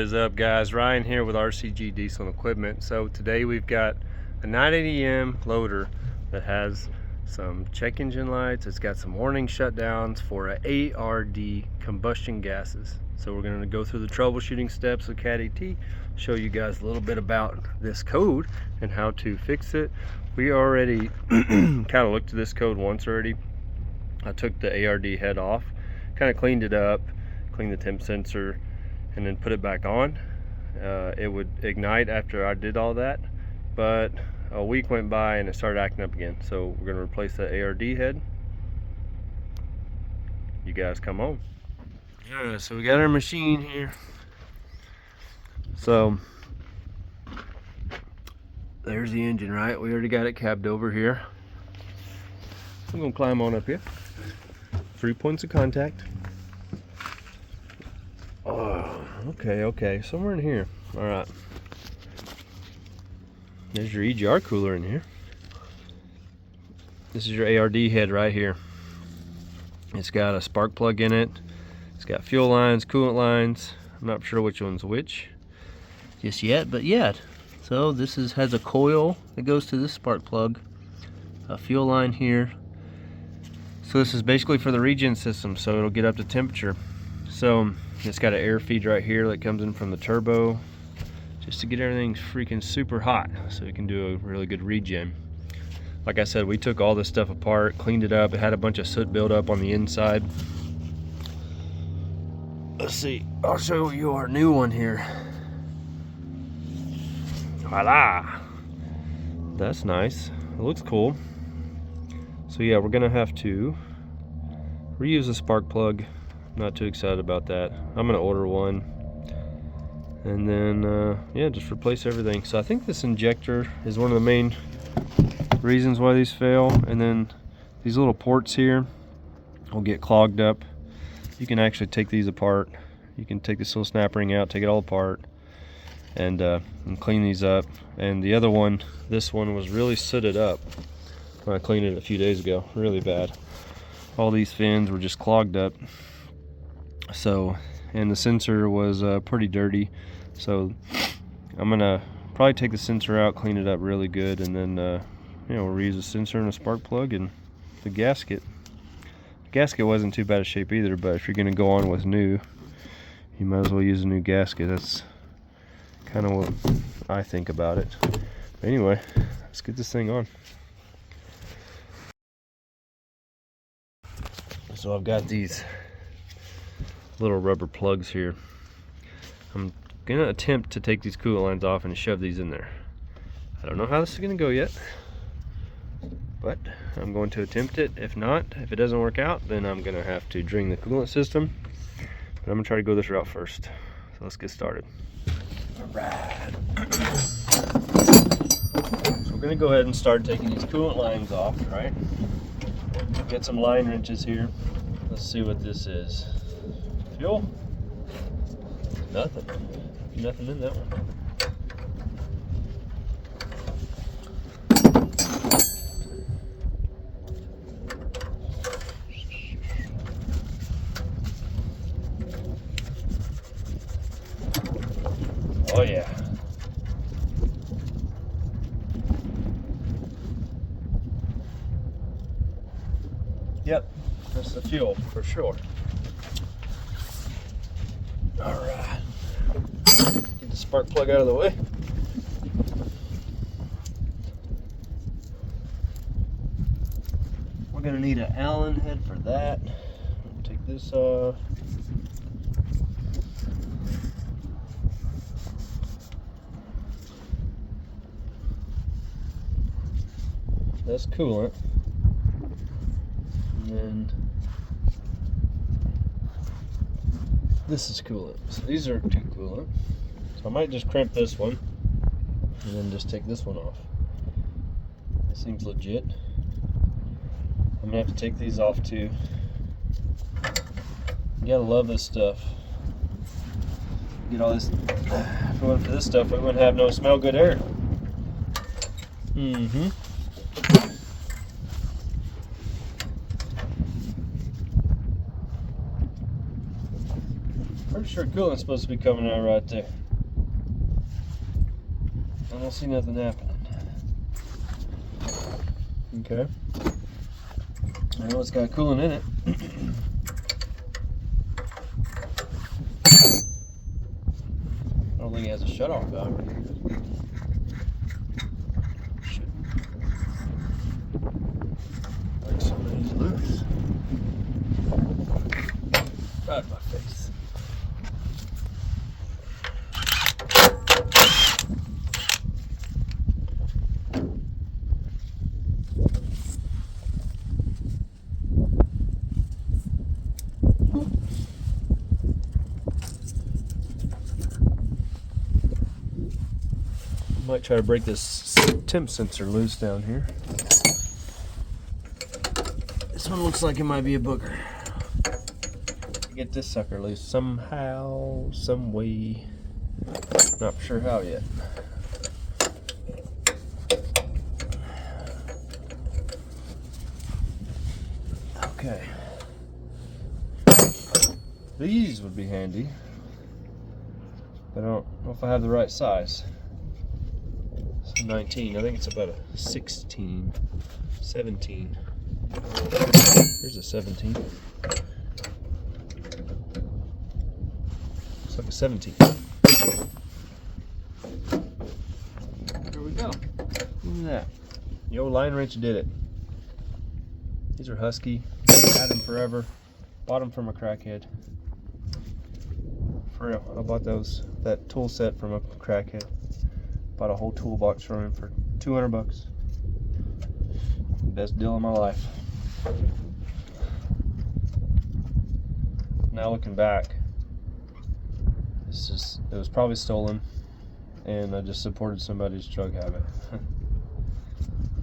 What is up, guys? Ryan here with RCG Diesel and Equipment. So today we've got a 980M loader that has some check engine lights. It's got some warning shutdowns for ARD combustion gases. So we're going to go through the troubleshooting steps of CAT AT, show you guys a little bit about this code and how to fix it. We already kind of looked at this code once already. I took the ARD head off, kind of cleaned it up, cleaned the temp sensor, and then put it back on. It would ignite after I did all that, but a week went by and it started acting up again. So we're going to replace the ARD head. You guys come on. Yeah, so we got our machine here. So there's the engine, right? We already got it cabbed over here. I'm going to climb on up here. 3 points of contact. Oh, okay, somewhere in here. All right. There's your EGR cooler in here. This is your ARD head right here. It's got a spark plug in it. It's got fuel lines, coolant lines. I'm not sure which one's which just yet, but yeah. So this has a coil that goes to this spark plug, a fuel line here. So this is basically for the regen system, so it'll get up to temperature. So it's got an air feed right here that comes in from the turbo just to get everything freaking super hot so we can do a really good regen. Like I said, we took all this stuff apart, cleaned it up. It had a bunch of soot buildup on the inside. Let's see, I'll show you our new one here. Voila! That's nice. It looks cool. So yeah, we're gonna have to reuse the spark plug. Not too excited about that. I'm gonna order one and then yeah, just replace everything. So I think this injector is one of the main reasons why these fail, and then these little ports here will get clogged up. You can actually take these apart. You can take this little snap ring out, take it all apart, and clean these up. And the other one, this one was really sooted up when I cleaned it a few days ago, really bad. All these fins were just clogged up. So, and the sensor was pretty dirty, so I'm gonna probably take the sensor out, clean it up really good, and then you know, we'll reuse the sensor and a spark plug and the gasket. The gasket wasn't too bad a shape either, but if you're gonna go on with new, you might as well use a new gasket. That's kind of what I think about it. But anyway, let's get this thing on. So I've got these little rubber plugs here. I'm gonna attempt to take these coolant lines off and shove these in there. I don't know how this is gonna go yet, but I'm going to attempt it. If not, if it doesn't work out, then I'm gonna have to drain the coolant system. But I'm gonna try to go this route first. So let's get started. All right. So we're gonna go ahead and start taking these coolant lines off, right? Get some line wrenches here. Let's see what this is. Fuel? Nothing. Nothing in that one. Oh yeah. Yep, that's the fuel for sure. Alright, get the spark plug out of the way. We're going to need an Allen head for that. Take this off. That's coolant. And then this is coolant. So these are two coolant. So I might just crimp this one and then just take this one off. This seems legit. I'm gonna have to take these off too. You gotta love this stuff. Get all this. If we went for this stuff, we wouldn't have no smell good air. Mm-hmm. Pretty sure coolant's supposed to be coming out right there. I don't see nothing happening. Okay. I know it's got coolant in it. I don't think it has a shutoff valve. Like somebody's loose. Right in my face. Might try to break this temp sensor loose down here. This one looks like it might be a booger. Get this sucker loose somehow, some way. Not sure how yet. Okay. These would be handy, but I don't know if I have the right size. 19. I think it's about a 16, 17. Here's a 17. Looks like a 17. There we go. Look at that. The old line wrench did it. These are Husky. Had them forever. Bought them from a crackhead. For real. I bought that tool set from a crackhead. Bought a whole toolbox from him for 200 bucks. Best deal of my life. Now looking back, it was probably stolen, and I just supported somebody's drug habit.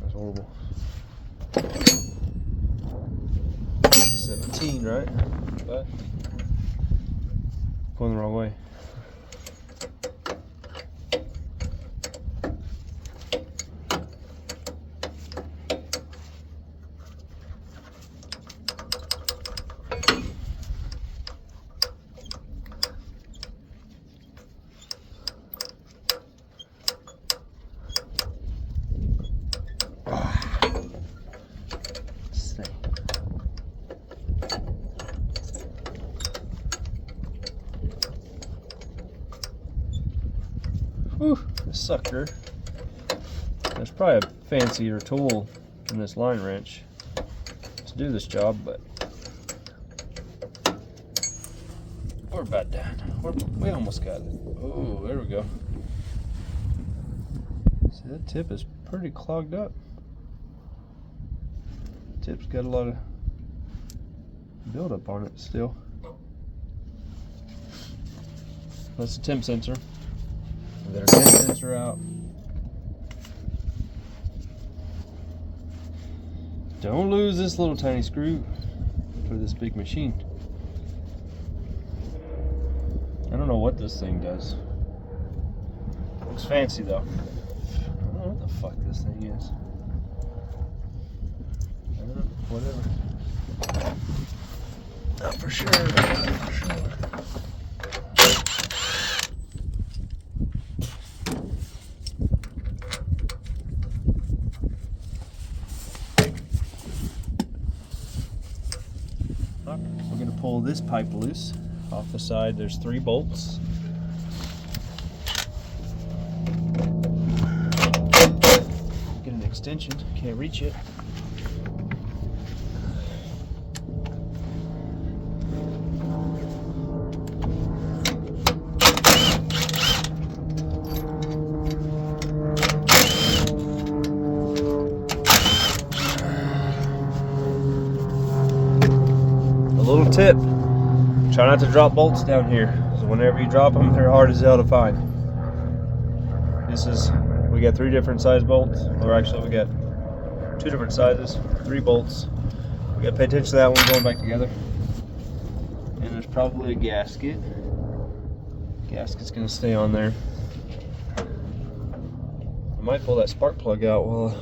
That's horrible. 17, right? But going the wrong way. Whew, this sucker. There's probably a fancier tool than this line wrench to do this job, but we're about done. We almost got it. Oh, there we go. See, that tip is pretty clogged up. Tip's got a lot of buildup on it still. That's the temp sensor. We got our temp sensor out. Don't lose this little tiny screw for this big machine. I don't know what this thing does. Looks fancy though. I don't know what the fuck this thing is. I don't know, whatever. Not for sure, not for sure. We're going to pull this pipe loose off the side. There's 3 bolts. Get an extension, can't reach it. Little tip, try not to drop bolts down here, so whenever you drop them, they're hard as hell to find. We got 3 different size bolts, or actually we got 2 different sizes, 3 bolts. We got to pay attention to that one going back together. And there's probably a gasket. Gasket's going to stay on there. I might pull that spark plug out while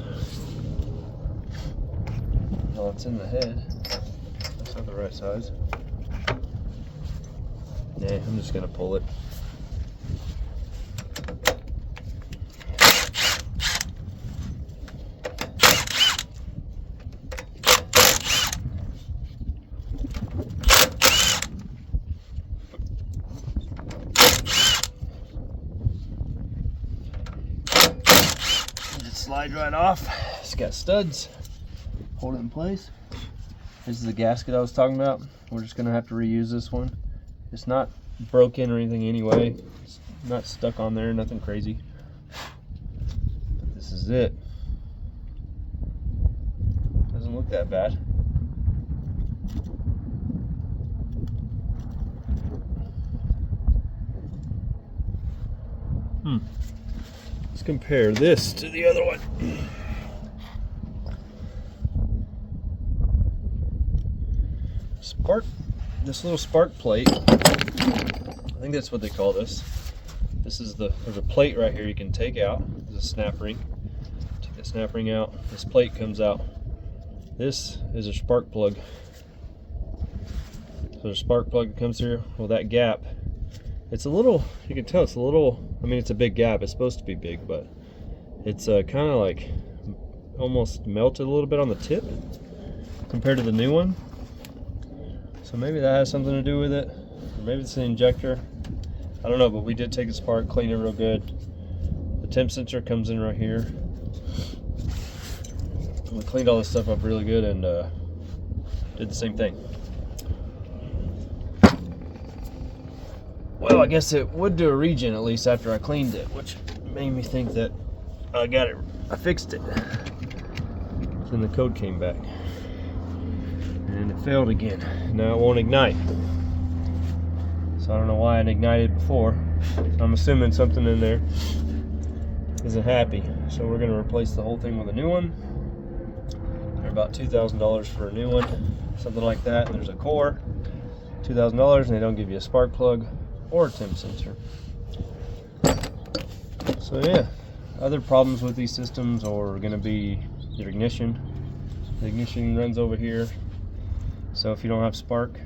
it's in the head. The right size. Yeah, I'm just gonna pull it. It slides right off. It's got studs. Hold it in place. This is the gasket I was talking about. We're just gonna have to reuse this one. It's not broken or anything anyway. It's not stuck on there, nothing crazy. But this is it. Doesn't look that bad. Let's compare this to the other one. This little spark plate, I think that's what they call this. There's a plate right here you can take out. There's a snap ring. Take that snap ring out, this plate comes out. This is a spark plug. So the spark plug that comes through, well, that gap, it's a little, you can tell it's a little, I mean, it's a big gap. It's supposed to be big, but it's kind of like almost melted a little bit on the tip compared to the new one. So maybe that has something to do with it, or maybe it's the injector. I don't know, but we did take this apart, clean it real good. The temp sensor comes in right here. We cleaned all this stuff up really good and did the same thing. Well, I guess it would do a regen at least after I cleaned it, which made me think that I fixed it. Then the code came back. And it failed again. Now it won't ignite. So I don't know why it ignited before. So I'm assuming something in there isn't happy. So we're going to replace the whole thing with a new one. They're about $2,000 for a new one, something like that. And there's a core, $2,000, and they don't give you a spark plug or a temp sensor. So yeah, other problems with these systems are going to be your ignition. The ignition runs over here. So if you don't have spark,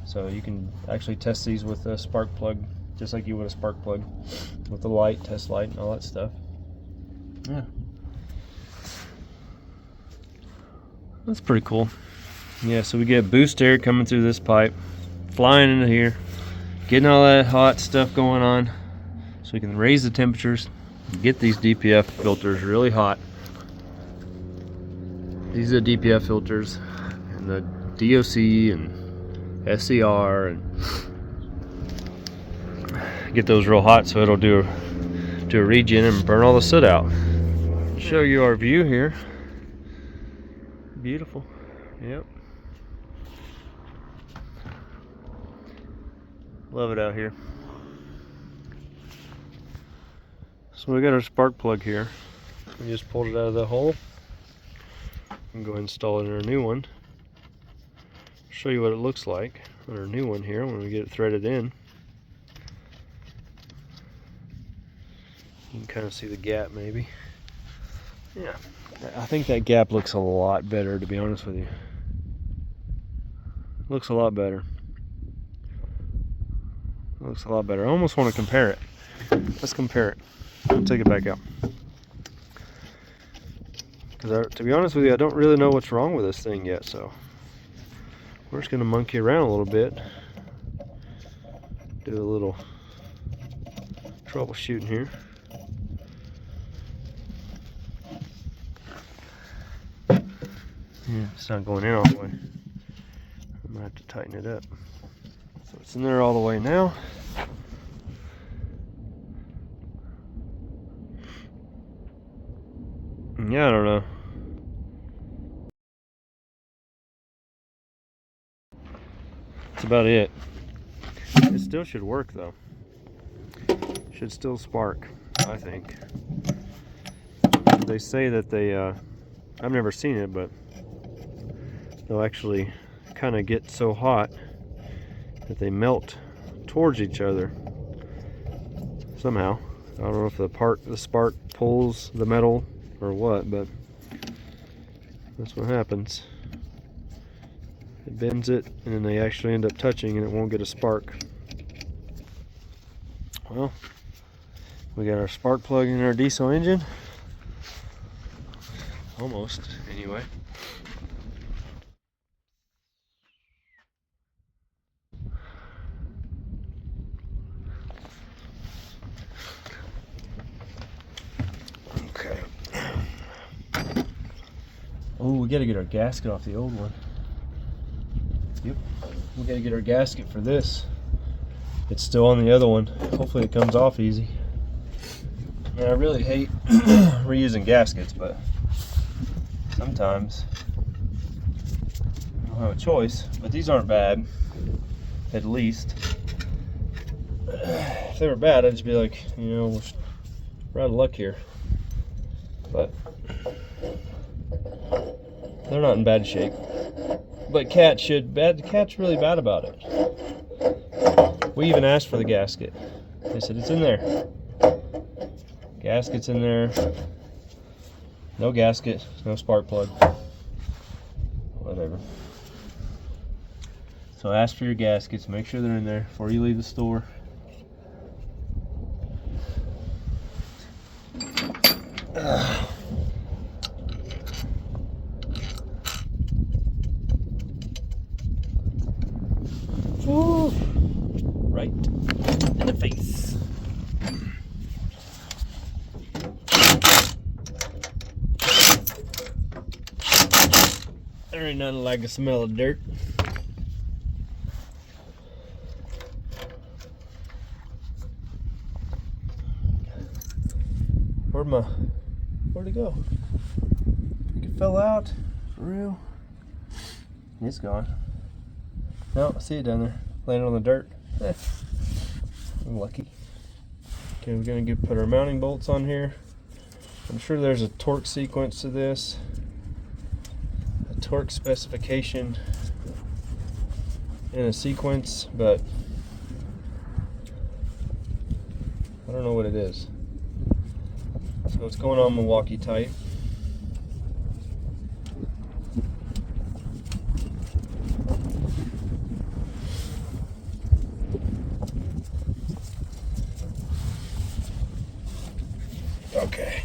so you can actually test these with a spark plug, just like you would a spark plug, with the light, test light, and all that stuff. Yeah, that's pretty cool. Yeah, so we get boost air coming through this pipe, flying into here, getting all that hot stuff going on, so we can raise the temperatures, get these DPF filters really hot. These are the DPF filters, and the DOC and SCR, and get those real hot so it'll do a regen and burn all the soot out. Show you our view here. Beautiful. Yep. Love it out here. So we got our spark plug here. We just pulled it out of the hole. And go ahead and install it in our new one. Show you what it looks like on our new one here when we get it threaded in. You can kind of see the gap maybe. Yeah, I think that gap looks a lot better, to be honest with you. Looks a lot better. Looks a lot better. I almost want to compare it. Let's compare it. I'll take it back out. Because to be honest with you, I don't really know what's wrong with this thing yet, so we're just going to monkey around a little bit, do a little troubleshooting here. Yeah, it's not going in all the way. I'm going to have to tighten it up. So it's in there all the way now. Yeah, I don't know. That's about it. It still should work though. Should still spark, I think. They say that they, I've never seen it, but they'll actually kind of get so hot that they melt towards each other somehow. I don't know if the spark pulls the metal or what, but that's what happens. it bends it, and then they actually end up touching and it won't get a spark. Well, we got our spark plug in our diesel engine. Almost, anyway. Okay. Oh, we gotta get our gasket off the old one. Yep. We gotta get our gasket for this. It's still on the other one. Hopefully it comes off easy. I mean, I really hate reusing gaskets, but sometimes I don't have a choice. But these aren't bad, at least. If they were bad, I'd just be like, you know, we're out of luck here. But they're not in bad shape. But Cat's really bad about it. We even asked for the gasket. They said it's in there. Gasket's in there. No gasket, no spark plug. Whatever. So ask for your gaskets. Make sure they're in there before you leave the store. Ooh, right in the face. There ain't nothing like the smell of dirt. Where'd it go? It fell out. For real? It's gone. No, I see it down there. Landing on the dirt. I'm lucky. Okay, we're gonna put our mounting bolts on here. I'm sure there's a torque sequence to this. A torque specification in a sequence, but I don't know what it is. So it's going on Milwaukee tight. Okay.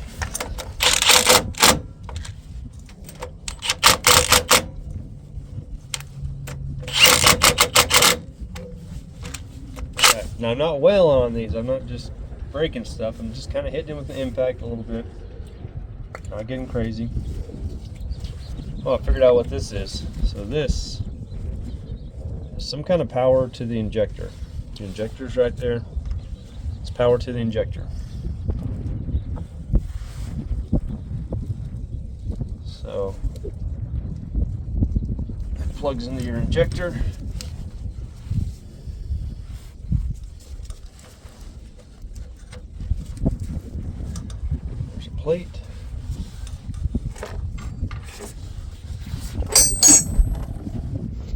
Now I'm not wailing on these. I'm not just breaking stuff. I'm just kind of hitting it with the impact a little bit. Not getting crazy. Well, I figured out what this is. So this is some kind of power to the injector. The injector's right there. It's power to the injector. So it plugs into your injector. There's a plate.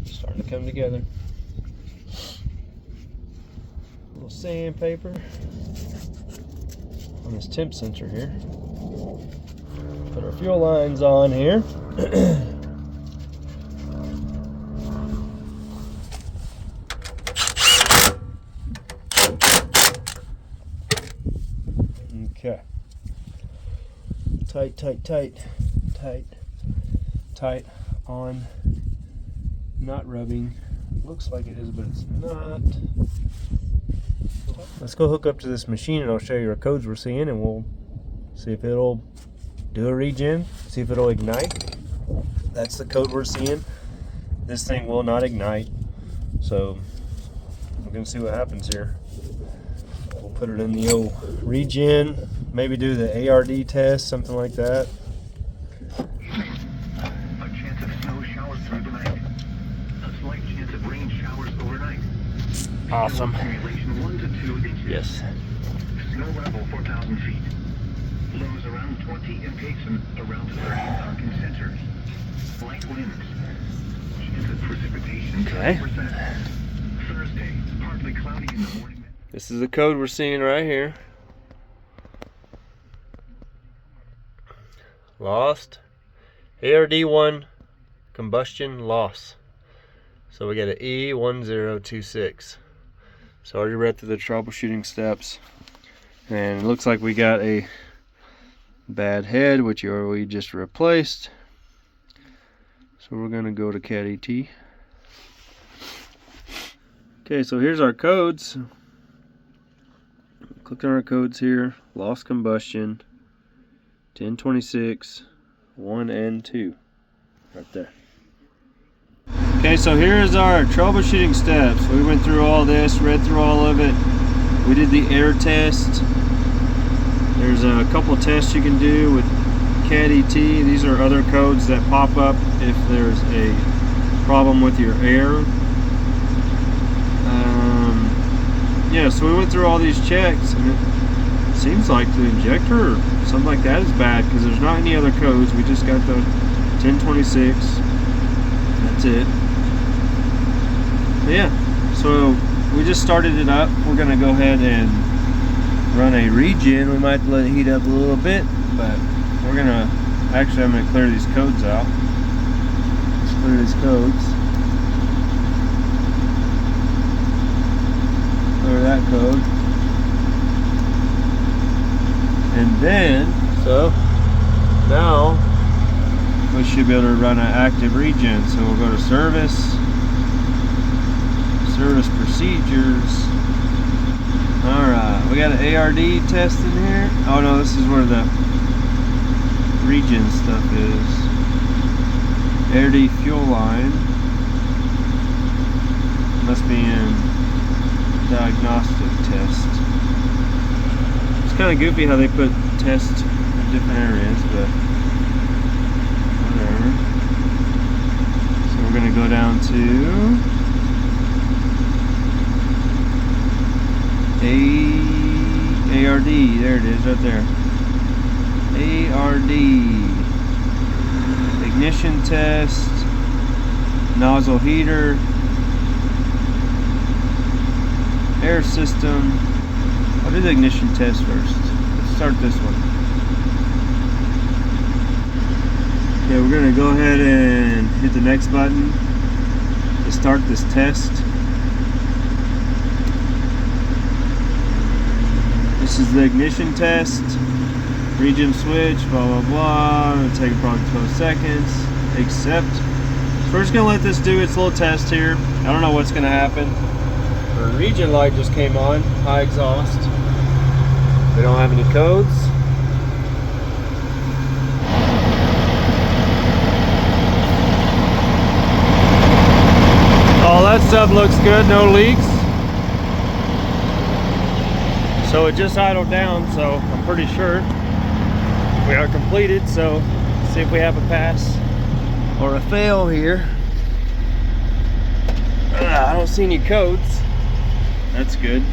Starting to come together. A little sandpaper on this temp sensor here. Put our fuel lines on here. Okay. Tight, tight, tight, tight, tight on. Not rubbing. Looks like it is, but it's not. Let's go hook up to this machine and I'll show you our codes we're seeing, and we'll see if it'll do a regen, see if it'll ignite. That's the code we're seeing. This thing will not ignite, so we're gonna see what happens here. We'll put it in the old regen, maybe do the ARD test, something like that. A chance of snow showers through tonight. A slight chance of rain showers overnight. Awesome. Accumulation 1 to 2 inches. Yes. Snow level 4,000 feet. Lows around 20 in Payson, around 30 in Arkin Center. Light winds. Chance of precipitation 30%. Thursday, partly cloudy in the morning. This is the code we're seeing right here. Lost. ARD1 combustion loss. So we got an E1026. So I already read through the troubleshooting steps, and it looks like we got a bad head, which we just replaced. So we're gonna go to CAT ET. Okay, so here's our codes. Click on our codes here. Lost combustion, 1026, 1 and 2, right there. Okay, so here's our troubleshooting steps. We went through all this, read through all of it. We did the air test. There's a couple of tests you can do with CAT ET. These are other codes that pop up if there's a problem with your air. Yeah, so we went through all these checks, and it seems like the injector or something like that is bad because there's not any other codes. We just got the 1026. That's it. But yeah, so we just started it up. We're gonna go ahead and run a regen. We might let it heat up a little bit, but we're gonna actually, I'm gonna clear these codes out. Let's clear these codes. Clear that code. And then, so now we should be able to run an active regen. So we'll go to service procedures. Alright, we got an ARD test in here. Oh no, this is where the regen stuff is. ARD fuel line. Must be in diagnostic test. It's kind of goofy how they put tests in different areas, but whatever. So we're going to go down to ARD. There it is, right there. ARD. Ignition test. Nozzle heater. Air system. I'll do the ignition test first. Let's start this one. Okay, we're going to go ahead and hit the next button to start this test. This is the ignition test. Regen switch, blah blah blah. It'll take probably 12 seconds. Accept. So we're just going to let this do its little test here. I don't know what's going to happen. Our regen light just came on, high exhaust. We don't have any codes. All that stuff looks good, no leaks. So it just idled down, so I'm pretty sure we are completed. So let's see if we have a pass or a fail here. I don't see any codes. That's good.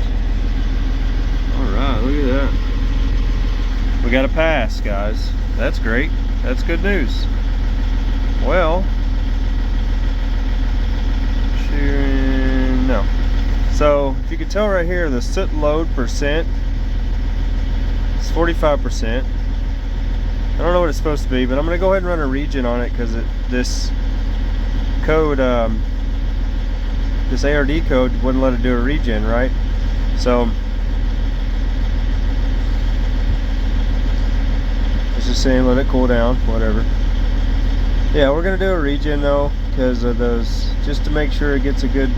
Alright, look at that. We got a pass, guys. That's great. That's good news. Well, no. So, if you can tell right here, the soot load percent is 45%. I don't know what it's supposed to be, but I'm going to go ahead and run a regen on it because this code, this ARD code wouldn't let it do a regen, right? So it's just saying let it cool down, whatever. Yeah, we're gonna do a regen though because of those, just to make sure it gets a good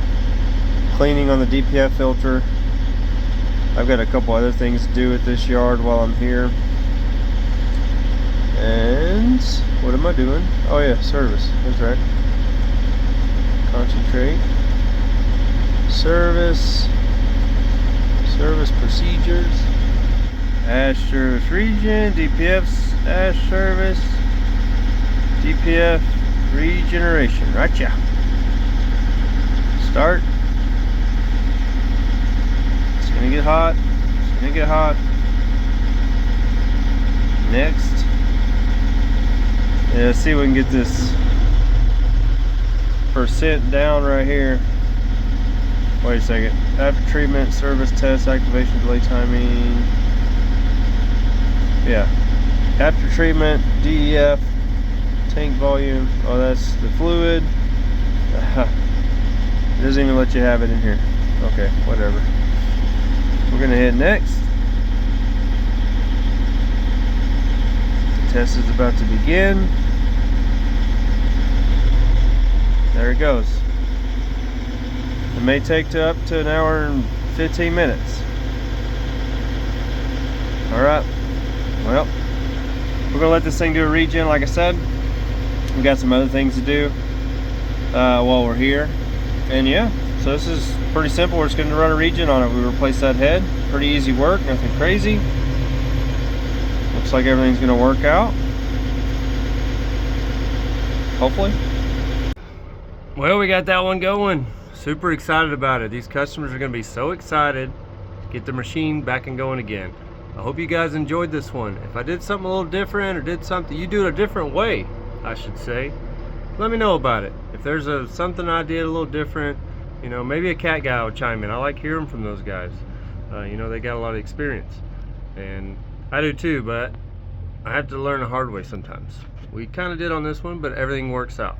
cleaning on the DPF filter. I've got a couple other things to do at this yard while I'm here. And what am I doing? Oh yeah, service. That's right. Concentrate. Service procedures, ash service regen, DPF's ash service, DPF regeneration. Right, yeah. Start. It's gonna get hot. It's gonna get hot. Next. Yeah, let's see if we can get this percent down right here. Wait a second. After treatment, service test, activation, delay timing. Yeah. After treatment, DEF, tank volume. Oh, that's the fluid. Doesn't even let you have it in here. Okay, whatever. We're gonna hit next. The test is about to begin. There it goes. It may take up to an hour and 15 minutes. Alright, well, we're gonna let this thing do a regen. Like I said, we got some other things to do while we're here. And yeah, so this is pretty simple. We're just gonna run a regen on it. We replace that head. Pretty easy work, nothing crazy. Looks like everything's gonna work out. Hopefully. Well, we got that one going. Super excited about it. These customers are gonna be so excited to get the machine back and going again. I hope you guys enjoyed this one. If I did something a little different, or did something, you do it a different way, I should say, let me know about it. If there's something I did a little different, you know, maybe a cat guy will chime in. I like hearing from those guys. You know, they got a lot of experience. And I do too, but I have to learn the hard way sometimes. We kind of did on this one, but everything works out.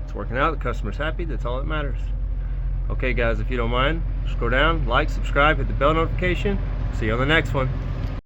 It's working out, the customer's happy, that's all that matters. Okay guys, if you don't mind, just go down, like, subscribe, hit the bell notification. See you on the next one.